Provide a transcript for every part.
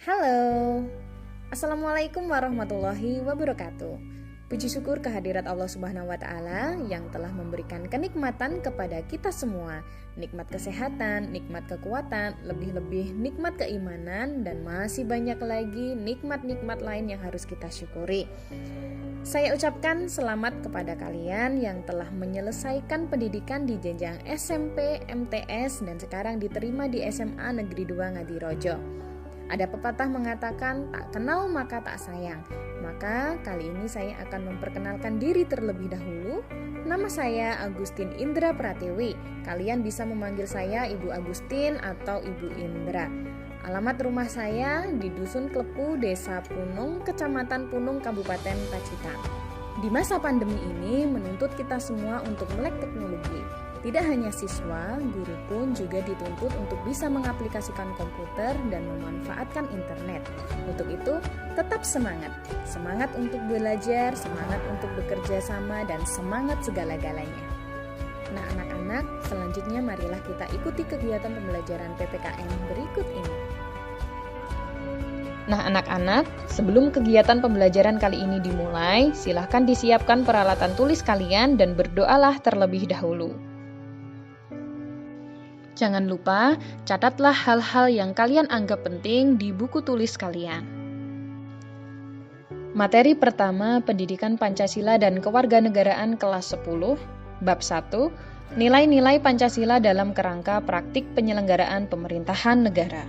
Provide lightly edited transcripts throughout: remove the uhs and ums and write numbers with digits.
Halo, Assalamualaikum warahmatullahi wabarakatuh. Puji syukur kehadirat Allah Subhanahu wa Ta'ala yang telah memberikan kenikmatan kepada kita semua. Nikmat kesehatan, nikmat kekuatan, lebih-lebih nikmat keimanan, dan masih banyak lagi nikmat-nikmat lain yang harus kita syukuri. Saya ucapkan selamat kepada kalian yang telah menyelesaikan pendidikan di jenjang SMP, MTS, dan sekarang diterima di SMA Negeri 2 Ngadirojo. Ada pepatah mengatakan, tak kenal maka tak sayang. Maka kali ini saya akan memperkenalkan diri terlebih dahulu. Nama saya Agustin Indra Pratiwi. Kalian bisa memanggil saya Ibu Agustin atau Ibu Indra. Alamat rumah saya di Dusun Klepu, Desa Punung, Kecamatan Punung, Kabupaten Pacitan. Di masa pandemi ini menuntut kita semua untuk melek teknologi. Tidak hanya siswa, guru pun juga dituntut untuk bisa mengaplikasikan komputer dan memanfaatkan internet. Untuk itu, tetap semangat. Semangat untuk belajar, semangat untuk bekerja sama, dan semangat segala-galanya. Nah anak-anak, selanjutnya marilah kita ikuti kegiatan pembelajaran PPKN berikut ini. Nah anak-anak, sebelum kegiatan pembelajaran kali ini dimulai, silahkan disiapkan peralatan tulis kalian dan berdoalah terlebih dahulu. Jangan lupa, catatlah hal-hal yang kalian anggap penting di buku tulis kalian. Materi pertama, Pendidikan Pancasila dan Kewarganegaraan kelas 10, bab 1, Nilai-nilai Pancasila dalam kerangka praktik penyelenggaraan pemerintahan negara.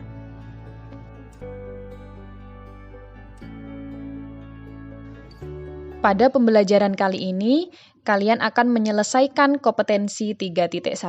Pada pembelajaran kali ini, kalian akan menyelesaikan kompetensi 3.1,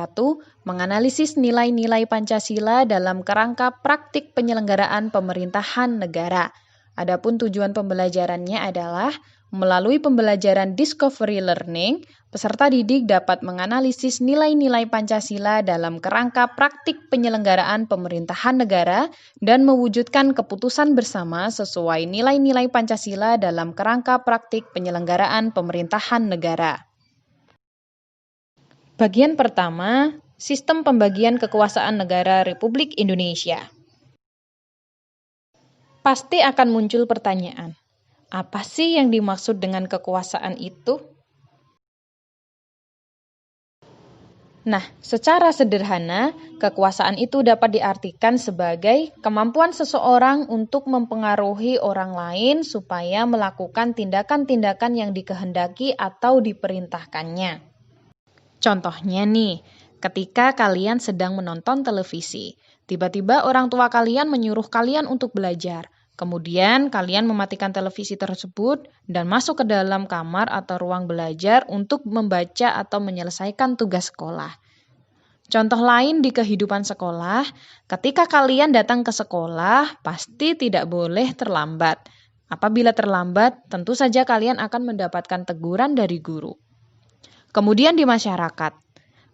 menganalisis nilai-nilai Pancasila dalam kerangka praktik penyelenggaraan pemerintahan negara. Adapun tujuan pembelajarannya adalah melalui pembelajaran discovery learning, peserta didik dapat menganalisis nilai-nilai Pancasila dalam kerangka praktik penyelenggaraan pemerintahan negara dan mewujudkan keputusan bersama sesuai nilai-nilai Pancasila dalam kerangka praktik penyelenggaraan pemerintahan negara. Bagian pertama, Sistem Pembagian Kekuasaan Negara Republik Indonesia. Pasti akan muncul pertanyaan, apa sih yang dimaksud dengan kekuasaan itu? Nah, secara sederhana, kekuasaan itu dapat diartikan sebagai kemampuan seseorang untuk mempengaruhi orang lain supaya melakukan tindakan-tindakan yang dikehendaki atau diperintahkannya. Contohnya nih, ketika kalian sedang menonton televisi, tiba-tiba orang tua kalian menyuruh kalian untuk belajar. Kemudian kalian mematikan televisi tersebut dan masuk ke dalam kamar atau ruang belajar untuk membaca atau menyelesaikan tugas sekolah. Contoh lain di kehidupan sekolah, ketika kalian datang ke sekolah, pasti tidak boleh terlambat. Apabila terlambat, tentu saja kalian akan mendapatkan teguran dari guru. Kemudian di masyarakat,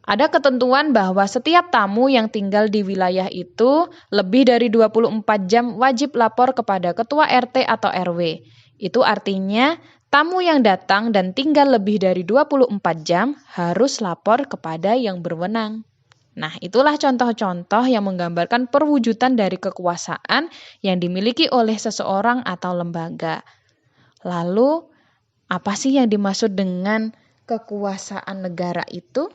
ada ketentuan bahwa setiap tamu yang tinggal di wilayah itu lebih dari 24 jam wajib lapor kepada ketua RT atau RW. Itu artinya tamu yang datang dan tinggal lebih dari 24 jam harus lapor kepada yang berwenang. Nah, itulah contoh-contoh yang menggambarkan perwujudan dari kekuasaan yang dimiliki oleh seseorang atau lembaga. Lalu, apa sih yang dimaksud dengan kekuasaan negara itu?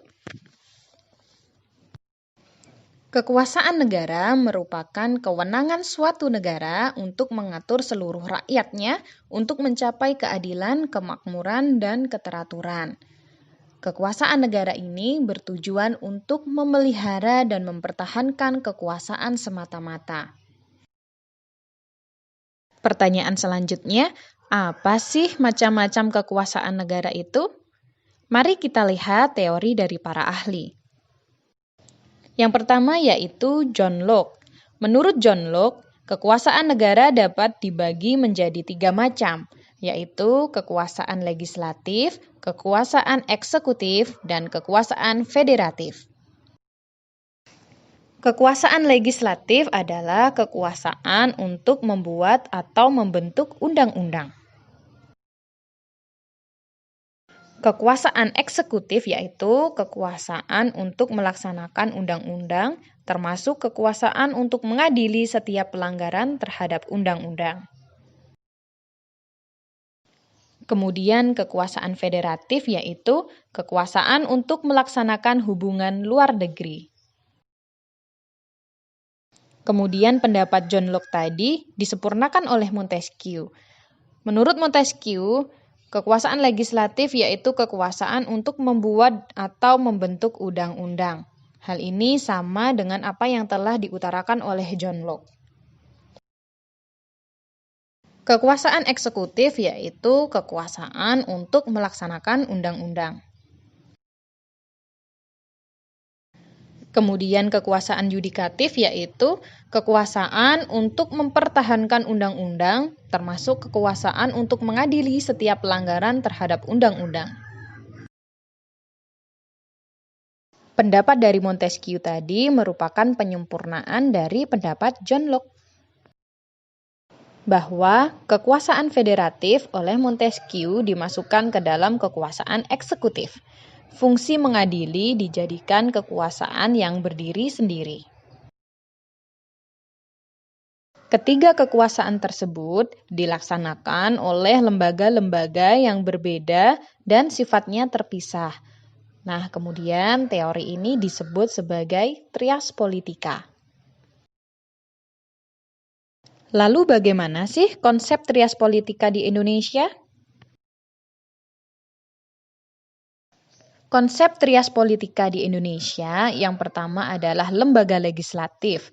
Kekuasaan negara merupakan kewenangan suatu negara untuk mengatur seluruh rakyatnya untuk mencapai keadilan, kemakmuran, dan keteraturan. Kekuasaan negara ini bertujuan untuk memelihara dan mempertahankan kekuasaan semata-mata. Pertanyaan selanjutnya, apa sih macam-macam kekuasaan negara itu? Mari kita lihat teori dari para ahli. Yang pertama yaitu John Locke. Menurut John Locke, kekuasaan negara dapat dibagi menjadi 3 macam, yaitu kekuasaan legislatif, kekuasaan eksekutif, dan kekuasaan federatif. Kekuasaan legislatif adalah kekuasaan untuk membuat atau membentuk undang-undang. Kekuasaan eksekutif yaitu kekuasaan untuk melaksanakan undang-undang, termasuk kekuasaan untuk mengadili setiap pelanggaran terhadap undang-undang. Kemudian kekuasaan federatif yaitu kekuasaan untuk melaksanakan hubungan luar negeri. Kemudian pendapat John Locke tadi disempurnakan oleh Montesquieu. Menurut Montesquieu, kekuasaan legislatif yaitu kekuasaan untuk membuat atau membentuk undang-undang. Hal ini sama dengan apa yang telah diutarakan oleh John Locke. Kekuasaan eksekutif yaitu kekuasaan untuk melaksanakan undang-undang. Kemudian kekuasaan yudikatif yaitu kekuasaan untuk mempertahankan undang-undang, termasuk kekuasaan untuk mengadili setiap pelanggaran terhadap undang-undang. Pendapat dari Montesquieu tadi merupakan penyempurnaan dari pendapat John Locke, bahwa kekuasaan federatif oleh Montesquieu dimasukkan ke dalam kekuasaan eksekutif. Fungsi mengadili dijadikan kekuasaan yang berdiri sendiri. Ketiga kekuasaan tersebut dilaksanakan oleh lembaga-lembaga yang berbeda dan sifatnya terpisah. Nah, kemudian teori ini disebut sebagai trias politika. Lalu bagaimana sih konsep trias politika di Indonesia? Konsep trias politika di Indonesia yang pertama adalah lembaga legislatif.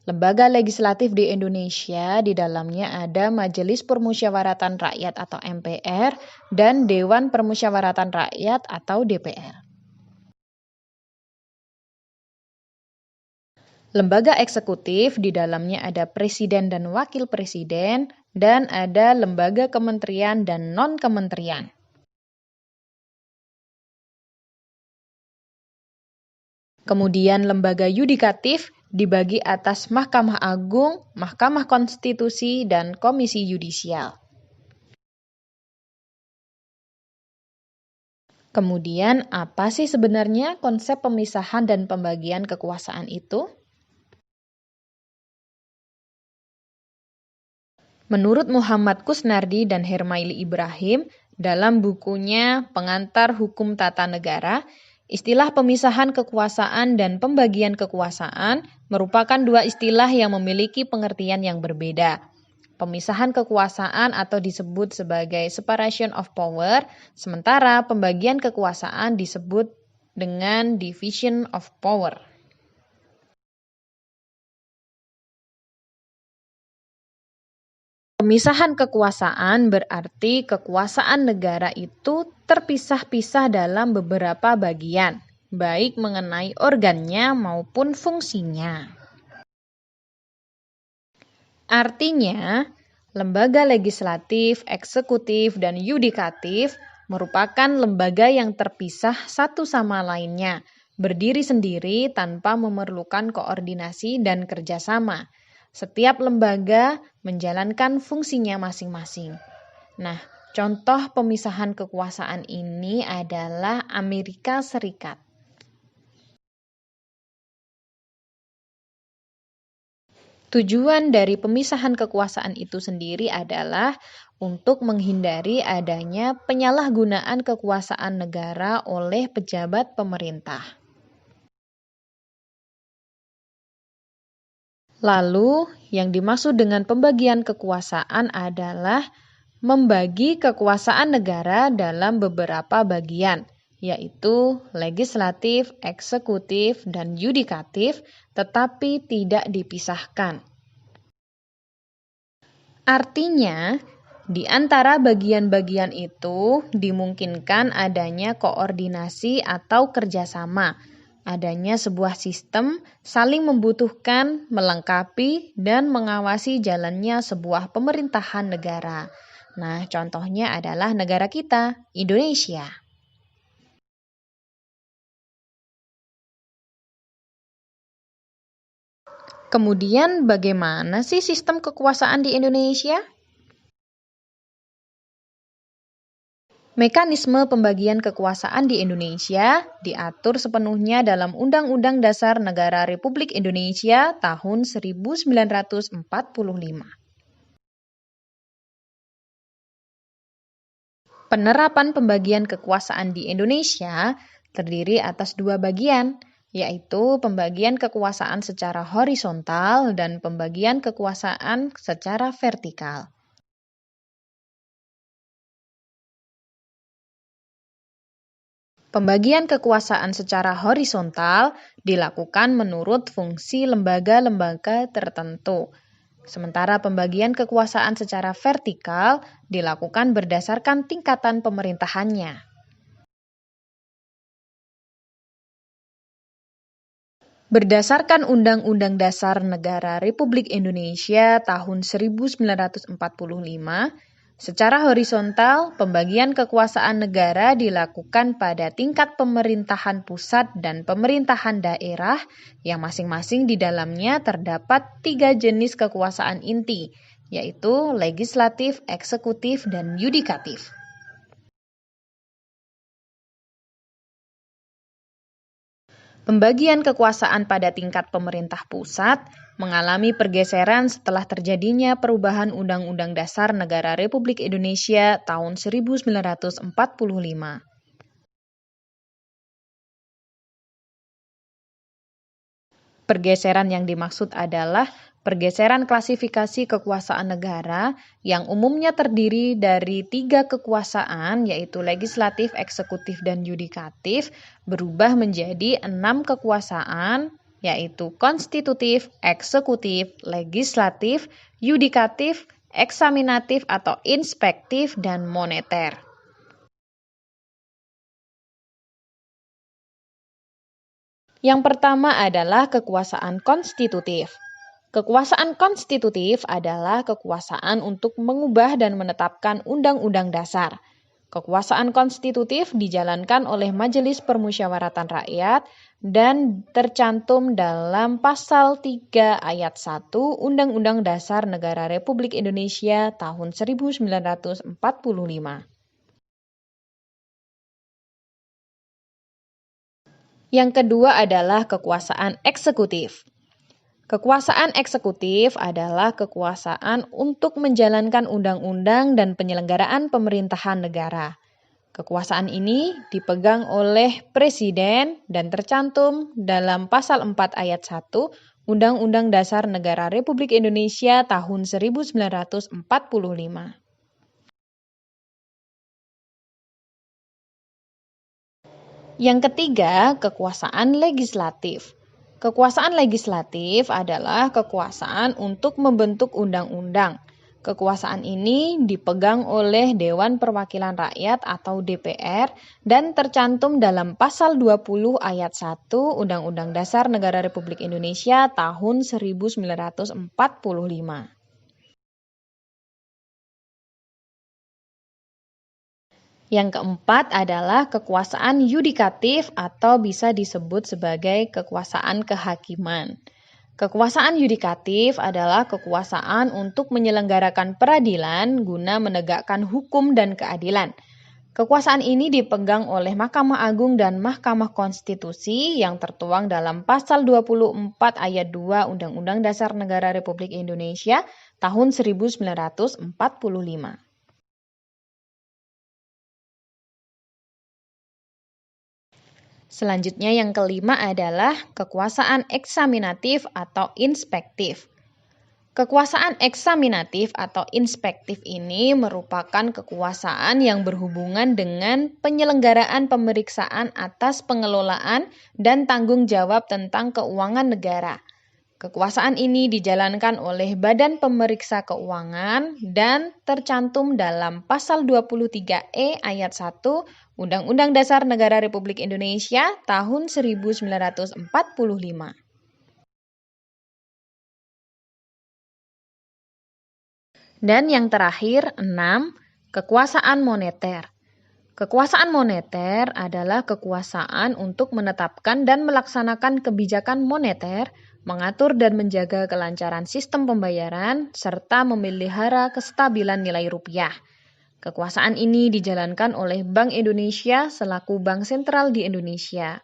Lembaga legislatif di Indonesia di dalamnya ada Majelis Permusyawaratan Rakyat atau MPR dan Dewan Permusyawaratan Rakyat atau DPR. Lembaga eksekutif di dalamnya ada presiden dan wakil presiden dan ada lembaga kementerian dan non-kementerian. Kemudian lembaga yudikatif dibagi atas Mahkamah Agung, Mahkamah Konstitusi, dan Komisi Yudisial. Kemudian, apa sih sebenarnya konsep pemisahan dan pembagian kekuasaan itu? Menurut Muhammad Kusnardi dan Hermaili Ibrahim, dalam bukunya Pengantar Hukum Tata Negara, istilah pemisahan kekuasaan dan pembagian kekuasaan merupakan dua istilah yang memiliki pengertian yang berbeda. Pemisahan kekuasaan atau disebut sebagai separation of power, sementara pembagian kekuasaan disebut dengan division of power. Pemisahan kekuasaan berarti kekuasaan negara itu terpisah-pisah dalam beberapa bagian, baik mengenai organnya maupun fungsinya. Artinya, lembaga legislatif, eksekutif, dan yudikatif merupakan lembaga yang terpisah satu sama lainnya, berdiri sendiri tanpa memerlukan koordinasi dan kerjasama. Setiap lembaga menjalankan fungsinya masing-masing. Nah, contoh pemisahan kekuasaan ini adalah Amerika Serikat. Tujuan dari pemisahan kekuasaan itu sendiri adalah untuk menghindari adanya penyalahgunaan kekuasaan negara oleh pejabat pemerintah. Lalu, yang dimaksud dengan pembagian kekuasaan adalah membagi kekuasaan negara dalam beberapa bagian, yaitu legislatif, eksekutif, dan yudikatif, tetapi tidak dipisahkan. Artinya, di antara bagian-bagian itu dimungkinkan adanya koordinasi atau kerjasama, adanya sebuah sistem saling membutuhkan, melengkapi, dan mengawasi jalannya sebuah pemerintahan negara. Nah, contohnya adalah negara kita, Indonesia. Kemudian, bagaimana sih sistem kekuasaan di Indonesia? Mekanisme pembagian kekuasaan di Indonesia diatur sepenuhnya dalam Undang-Undang Dasar Negara Republik Indonesia tahun 1945. Penerapan pembagian kekuasaan di Indonesia terdiri atas dua bagian, yaitu pembagian kekuasaan secara horizontal dan pembagian kekuasaan secara vertikal. Pembagian kekuasaan secara horizontal dilakukan menurut fungsi lembaga-lembaga tertentu, sementara pembagian kekuasaan secara vertikal dilakukan berdasarkan tingkatan pemerintahannya. Berdasarkan Undang-Undang Dasar Negara Republik Indonesia tahun 1945, secara horizontal, pembagian kekuasaan negara dilakukan pada tingkat pemerintahan pusat dan pemerintahan daerah yang masing-masing di dalamnya terdapat 3 jenis kekuasaan inti, yaitu legislatif, eksekutif, dan yudikatif. Pembagian kekuasaan pada tingkat pemerintah pusat mengalami pergeseran setelah terjadinya perubahan Undang-Undang Dasar Negara Republik Indonesia tahun 1945. Pergeseran yang dimaksud adalah pergeseran klasifikasi kekuasaan negara yang umumnya terdiri dari 3 kekuasaan, yaitu legislatif, eksekutif, dan yudikatif, berubah menjadi 6 kekuasaan, yaitu konstitutif, eksekutif, legislatif, yudikatif, eksaminatif atau inspektif, dan moneter. Yang pertama adalah kekuasaan konstitutif. Kekuasaan konstitutif adalah kekuasaan untuk mengubah dan menetapkan undang-undang dasar. Kekuasaan konstitutif dijalankan oleh Majelis Permusyawaratan Rakyat dan tercantum dalam Pasal 3 Ayat 1 Undang-Undang Dasar Negara Republik Indonesia tahun 1945. Yang kedua adalah kekuasaan eksekutif. Kekuasaan eksekutif adalah kekuasaan untuk menjalankan undang-undang dan penyelenggaraan pemerintahan negara. Kekuasaan ini dipegang oleh Presiden dan tercantum dalam Pasal 4 Ayat 1 Undang-Undang Dasar Negara Republik Indonesia tahun 1945. Yang ketiga, kekuasaan legislatif. Kekuasaan legislatif adalah kekuasaan untuk membentuk undang-undang. Kekuasaan ini dipegang oleh Dewan Perwakilan Rakyat atau DPR dan tercantum dalam Pasal 20 Ayat 1 Undang-Undang Dasar Negara Republik Indonesia tahun 1945. Yang keempat adalah kekuasaan yudikatif atau bisa disebut sebagai kekuasaan kehakiman. Kekuasaan yudikatif adalah kekuasaan untuk menyelenggarakan peradilan guna menegakkan hukum dan keadilan. Kekuasaan ini dipegang oleh Mahkamah Agung dan Mahkamah Konstitusi yang tertuang dalam Pasal 24 Ayat 2 Undang-Undang Dasar Negara Republik Indonesia tahun 1945. Selanjutnya yang kelima adalah kekuasaan eksaminatif atau inspektif. Kekuasaan eksaminatif atau inspektif ini merupakan kekuasaan yang berhubungan dengan penyelenggaraan pemeriksaan atas pengelolaan dan tanggung jawab tentang keuangan negara. Kekuasaan ini dijalankan oleh Badan Pemeriksa Keuangan dan tercantum dalam Pasal 23E Ayat 1 Undang-Undang Dasar Negara Republik Indonesia tahun 1945. Dan yang terakhir, 6. Kekuasaan moneter. Kekuasaan moneter adalah kekuasaan untuk menetapkan dan melaksanakan kebijakan moneter, mengatur dan menjaga kelancaran sistem pembayaran, serta memelihara kestabilan nilai rupiah. Kekuasaan ini dijalankan oleh Bank Indonesia selaku bank sentral di Indonesia.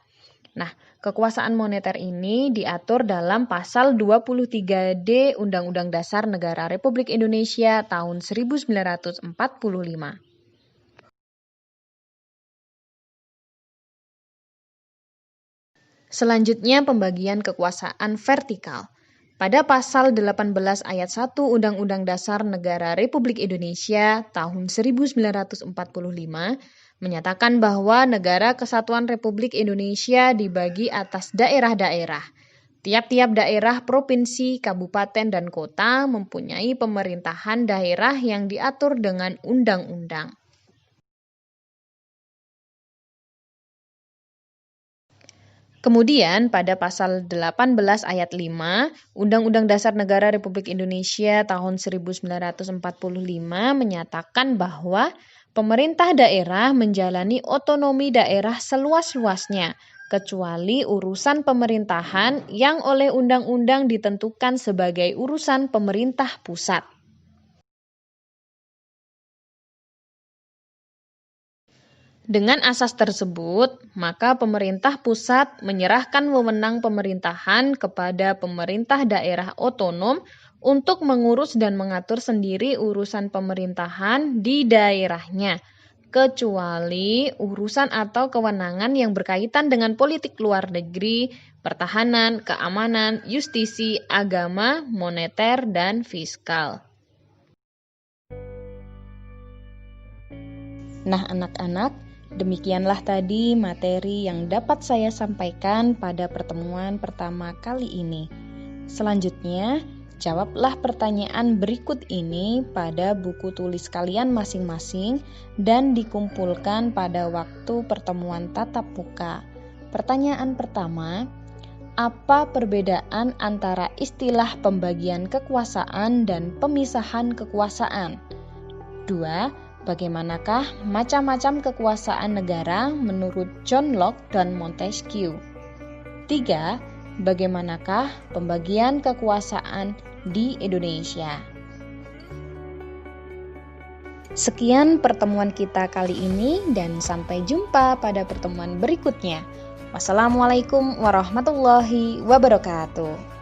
Nah, kekuasaan moneter ini diatur dalam pasal 23D Undang-Undang Dasar Negara Republik Indonesia tahun 1945. Selanjutnya pembagian kekuasaan vertikal. Pada pasal 18 ayat 1 Undang-Undang Dasar Negara Republik Indonesia tahun 1945 menyatakan bahwa Negara Kesatuan Republik Indonesia dibagi atas daerah-daerah. Tiap-tiap daerah, provinsi, kabupaten, dan kota mempunyai pemerintahan daerah yang diatur dengan undang-undang. Kemudian pada pasal 18 ayat 5 Undang-Undang Dasar Negara Republik Indonesia tahun 1945 menyatakan bahwa pemerintah daerah menjalani otonomi daerah seluas-luasnya, kecuali urusan pemerintahan yang oleh undang-undang ditentukan sebagai urusan pemerintah pusat. Dengan asas tersebut, maka pemerintah pusat menyerahkan wewenang pemerintahan kepada pemerintah daerah otonom untuk mengurus dan mengatur sendiri urusan pemerintahan di daerahnya, kecuali urusan atau kewenangan yang berkaitan dengan politik luar negeri, pertahanan, keamanan, justisi, agama, moneter, dan fiskal. Nah, anak-anak, demikianlah tadi materi yang dapat saya sampaikan pada pertemuan pertama kali ini. Selanjutnya, jawablah pertanyaan berikut ini pada buku tulis kalian masing-masing dan dikumpulkan pada waktu pertemuan tatap muka. Pertanyaan pertama, apa perbedaan antara istilah pembagian kekuasaan dan pemisahan kekuasaan? 2. Bagaimanakah macam-macam kekuasaan negara menurut John Locke dan Montesquieu? 3. Bagaimanakah pembagian kekuasaan di Indonesia? Sekian pertemuan kita kali ini dan sampai jumpa pada pertemuan berikutnya. Wassalamualaikum warahmatullahi wabarakatuh.